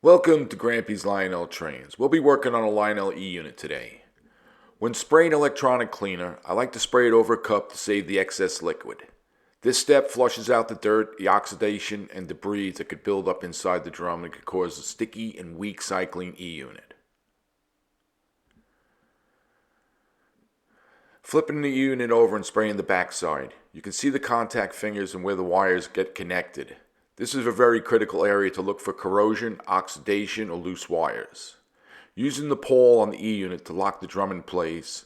Welcome to Grampy's Lionel Trains. We'll be working on a Lionel E unit today. When spraying electronic cleaner, I like to spray it over a cup to save the excess liquid. This step flushes out the dirt, the oxidation, and debris that could build up inside the drum and could cause a sticky and weak cycling E unit. Flipping the unit over and spraying the backside, you can see the contact fingers and where the wires get connected. This is a very critical area to look for corrosion, oxidation, or loose wires. Using the pole on the E unit to lock the drum in place,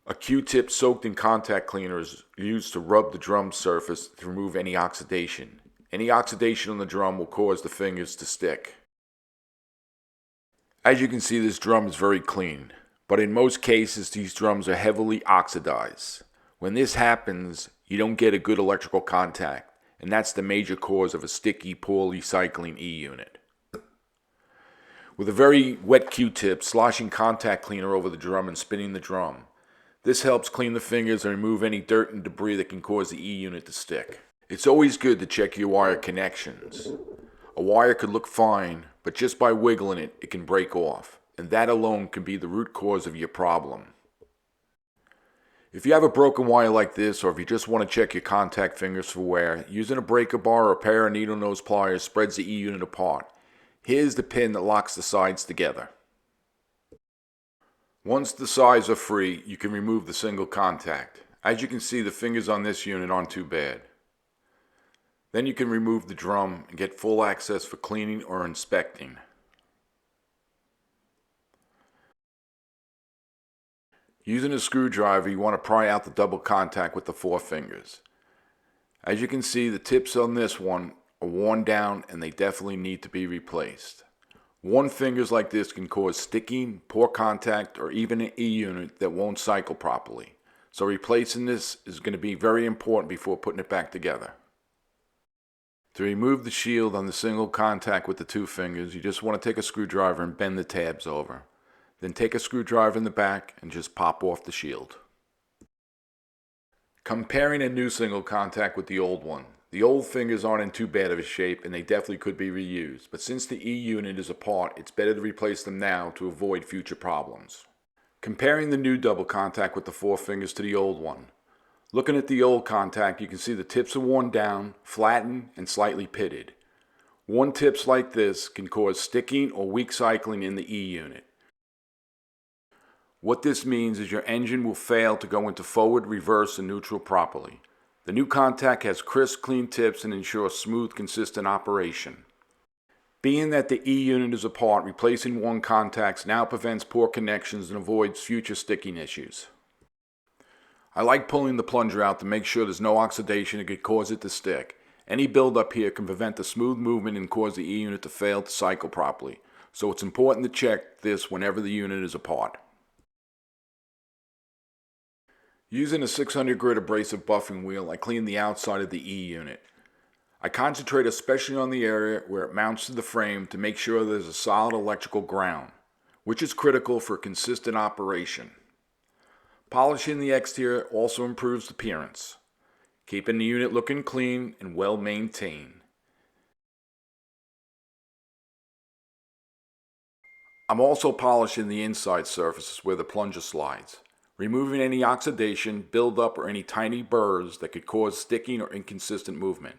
a Q-tip soaked in contact cleaner is used to rub the drum surface to remove any oxidation. Any oxidation on the drum will cause the fingers to stick. As you can see, this drum is very clean, but in most cases these drums are heavily oxidized. When this happens, you don't get a good electrical contact, and that's the major cause of a sticky, poorly cycling E unit. With a very wet Q-tip, sloshing contact cleaner over the drum and spinning the drum. This helps clean the fingers and remove any dirt and debris that can cause the E unit to stick. It's always good to check your wire connections. A wire could look fine, but just by wiggling it, it can break off, and that alone can be the root cause of your problem. If you have a broken wire like this, or if you just want to check your contact fingers for wear, using a breaker bar or a pair of needle nose pliers spreads the E unit apart. Here's the pin that locks the sides together. Once the sides are free, you can remove the single contact. As you can see, the fingers on this unit aren't too bad. Then you can remove the drum and get full access for cleaning or inspecting. Using a screwdriver, you want to pry out the double contact with the four fingers. As you can see, the tips on this one are worn down and they definitely need to be replaced. Worn fingers like this can cause sticking, poor contact, or even an E unit that won't cycle properly. So replacing this is going to be very important before putting it back together. To remove the shield on the single contact with the two fingers, you just want to take a screwdriver and bend the tabs over. Then take a screwdriver in the back and just pop off the shield. Comparing a new single contact with the old one. The old fingers aren't in too bad of a shape and they definitely could be reused, but since the E unit is apart, it's better to replace them now to avoid future problems. Comparing the new double contact with the four fingers to the old one. Looking at the old contact, you can see the tips are worn down, flattened, and slightly pitted. Worn tips like this can cause sticking or weak cycling in the E unit. What this means is your engine will fail to go into forward, reverse, and neutral properly. The new contact has crisp, clean tips and ensures smooth, consistent operation. Being that the E unit is apart, replacing worn contacts now prevents poor connections and avoids future sticking issues. I like pulling the plunger out to make sure there's no oxidation that could cause it to stick. Any buildup here can prevent the smooth movement and cause the E unit to fail to cycle properly. So it's important to check this whenever the unit is apart. Using a 600 grit abrasive buffing wheel, I clean the outside of the E unit. I concentrate especially on the area where it mounts to the frame to make sure there's a solid electrical ground, which is critical for consistent operation. Polishing the exterior also improves appearance, keeping the unit looking clean and well maintained. I'm also polishing the inside surfaces where the plunger slides, removing any oxidation, buildup, or any tiny burrs that could cause sticking or inconsistent movement.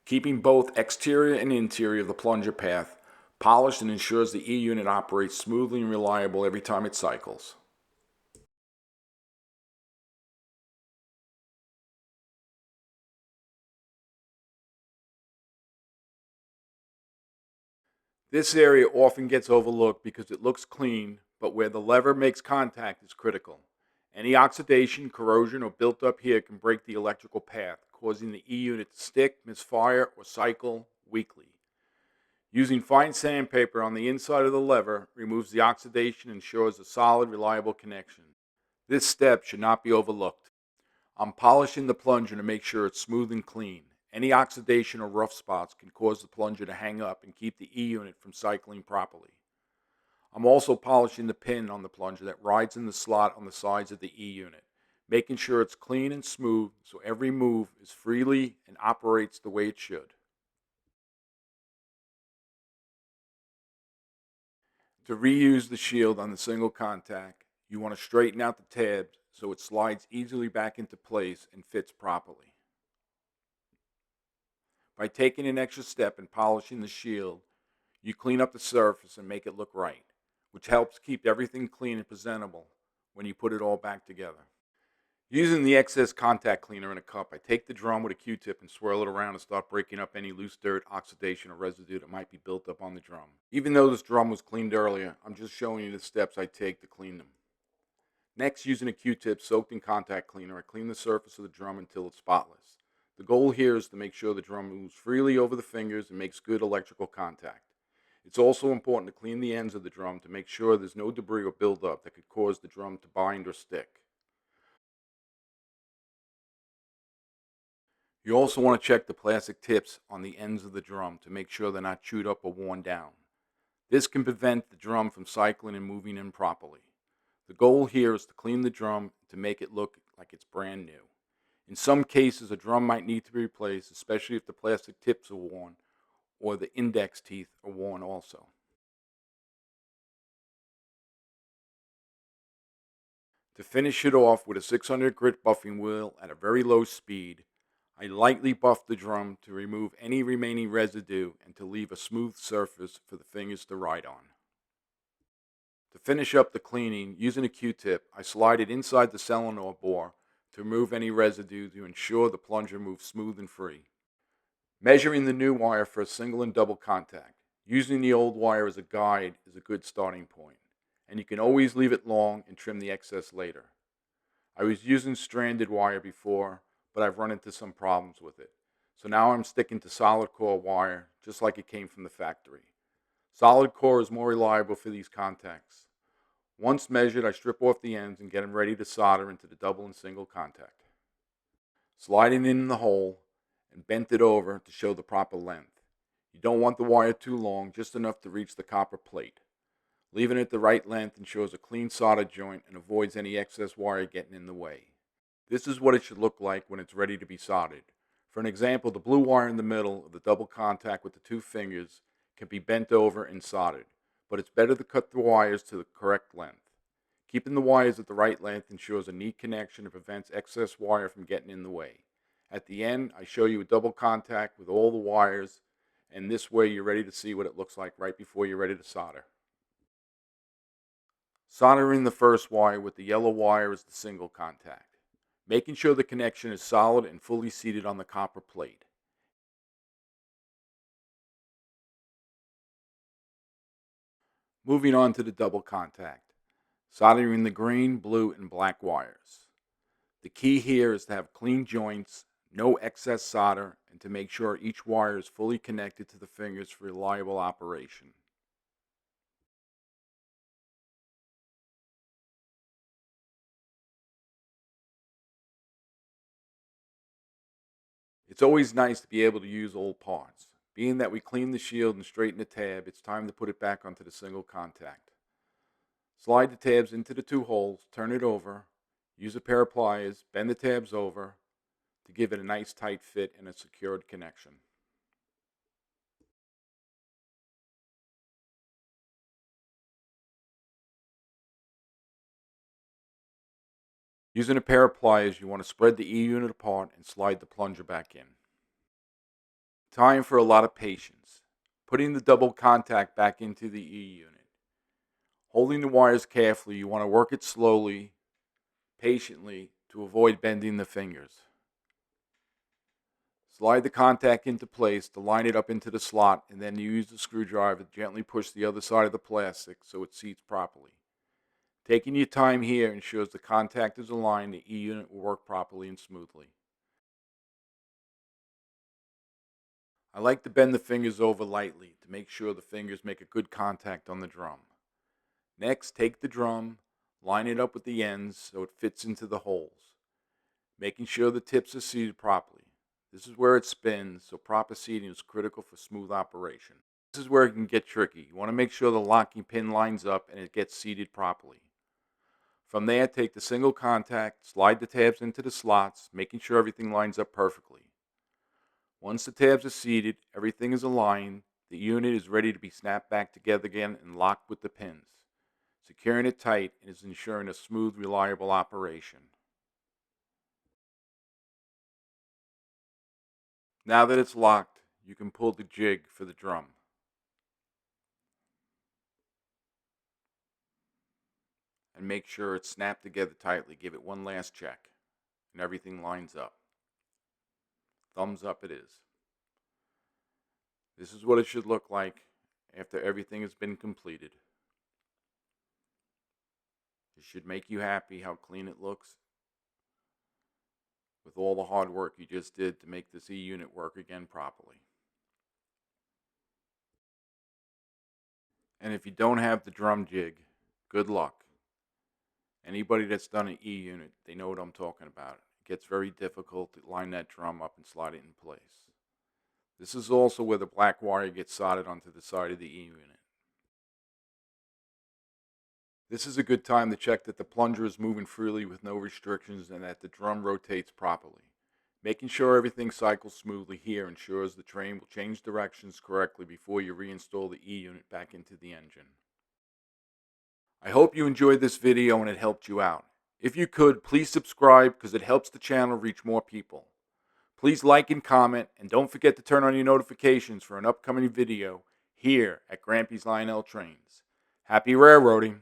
Keeping both exterior and interior of the plunger path polished and ensures the E unit operates smoothly and reliable every time it cycles. This area often gets overlooked because it looks clean, but where the lever makes contact is critical. Any oxidation, corrosion, or built up here can break the electrical path, causing the E unit to stick, misfire, or cycle weakly. Using fine sandpaper on the inside of the lever removes the oxidation and ensures a solid, reliable connection. This step should not be overlooked. I'm polishing the plunger to make sure it's smooth and clean. Any oxidation or rough spots can cause the plunger to hang up and keep the E unit from cycling properly. I'm also polishing the pin on the plunger that rides in the slot on the sides of the E unit, making sure it's clean and smooth so every move is freely and operates the way it should. To reuse the shield on the single contact, you want to straighten out the tabs so it slides easily back into place and fits properly. By taking an extra step and polishing the shield, you clean up the surface and make it look right, which helps keep everything clean and presentable when you put it all back together. Using the excess contact cleaner in a cup, I take the drum with a Q-tip and swirl it around and start breaking up any loose dirt, oxidation, or residue that might be built up on the drum. Even though this drum was cleaned earlier, I'm just showing you the steps I take to clean them. Next, using a Q-tip soaked in contact cleaner, I clean the surface of the drum until it's spotless. The goal here is to make sure the drum moves freely over the fingers and makes good electrical contact. It's also important to clean the ends of the drum to make sure there's no debris or buildup that could cause the drum to bind or stick. You also want to check the plastic tips on the ends of the drum to make sure they're not chewed up or worn down. This can prevent the drum from cycling and moving improperly. The goal here is to clean the drum to make it look like it's brand new. In some cases, a drum might need to be replaced, especially if the plastic tips are worn or the index teeth are worn also. To finish it off with a 600 grit buffing wheel at a very low speed, I lightly buff the drum to remove any remaining residue and to leave a smooth surface for the fingers to ride on. To finish up the cleaning, using a Q-tip, I slide it inside the solenoid bore to remove any residue to ensure the plunger moves smooth and free. Measuring the new wire for a single and double contact. Using the old wire as a guide is a good starting point, and you can always leave it long and trim the excess later. I was using stranded wire before, but I've run into some problems with it. So now I'm sticking to solid core wire, just like it came from the factory. Solid core is more reliable for these contacts. Once measured, I strip off the ends and get them ready to solder into the double and single contact. Sliding in the hole and bent it over to show the proper length. You don't want the wire too long, just enough to reach the copper plate. Leaving it the right length ensures a clean solder joint and avoids any excess wire getting in the way. This is what it should look like when it's ready to be soldered. For an example, the blue wire in the middle of the double contact with the two fingers can be bent over and soldered, but it's better to cut the wires to the correct length. Keeping the wires at the right length ensures a neat connection and prevents excess wire from getting in the way. At the end, I show you a double contact with all the wires, and this way you're ready to see what it looks like right before you're ready to solder. Soldering the first wire with the yellow wire as the single contact, making sure the connection is solid and fully seated on the copper plate. Moving on to the double contact, soldering the green, blue, and black wires. The key here is to have clean joints, no excess solder, and to make sure each wire is fully connected to the fingers for reliable operation. It's always nice to be able to use old parts. Being that we cleaned the shield and straightened the tab, it's time to put it back onto the single contact. Slide the tabs into the two holes, turn it over, use a pair of pliers, bend the tabs over to give it a nice tight fit and a secured connection. Using a pair of pliers, you want to spread the E unit apart and slide the plunger back in. Time for a lot of patience. Putting the double contact back into the E unit. Holding the wires carefully, you want to work it slowly, patiently, to avoid bending the fingers. Slide the contact into place to line it up into the slot, and then use the screwdriver to gently push the other side of the plastic so it seats properly. Taking your time here ensures the contact is aligned and the E unit will work properly and smoothly. I like to bend the fingers over lightly to make sure the fingers make a good contact on the drum. Next, take the drum, line it up with the ends so it fits into the holes, making sure the tips are seated properly. This is where it spins, so proper seating is critical for smooth operation. This is where it can get tricky. You want to make sure the locking pin lines up and it gets seated properly. From there, take the single contact, slide the tabs into the slots, making sure everything lines up perfectly. Once the tabs are seated, everything is aligned, The unit is ready to be snapped back together again and locked with the pins. Securing it tight is ensuring a smooth, reliable operation. Now that it's locked, you can pull the jig for the drum. And make sure it's snapped together tightly. Give it one last check, and everything lines up. Thumbs up it is. This is what it should look like after everything has been completed. It should make you happy how clean it looks with all the hard work you just did to make this E-unit work again properly. And if you don't have the drum jig, good luck. Anybody that's done an E-unit, they know what I'm talking about. It gets very difficult to line that drum up and slide it in place. This is also where the black wire gets soldered onto the side of the E-unit. This is a good time to check that the plunger is moving freely with no restrictions and that the drum rotates properly. Making sure everything cycles smoothly here ensures the train will change directions correctly before you reinstall the E-unit back into the engine. I hope you enjoyed this video and it helped you out. If you could, please subscribe because it helps the channel reach more people. Please like and comment, and don't forget to turn on your notifications for an upcoming video here at Grampy's Lionel Trains. Happy railroading!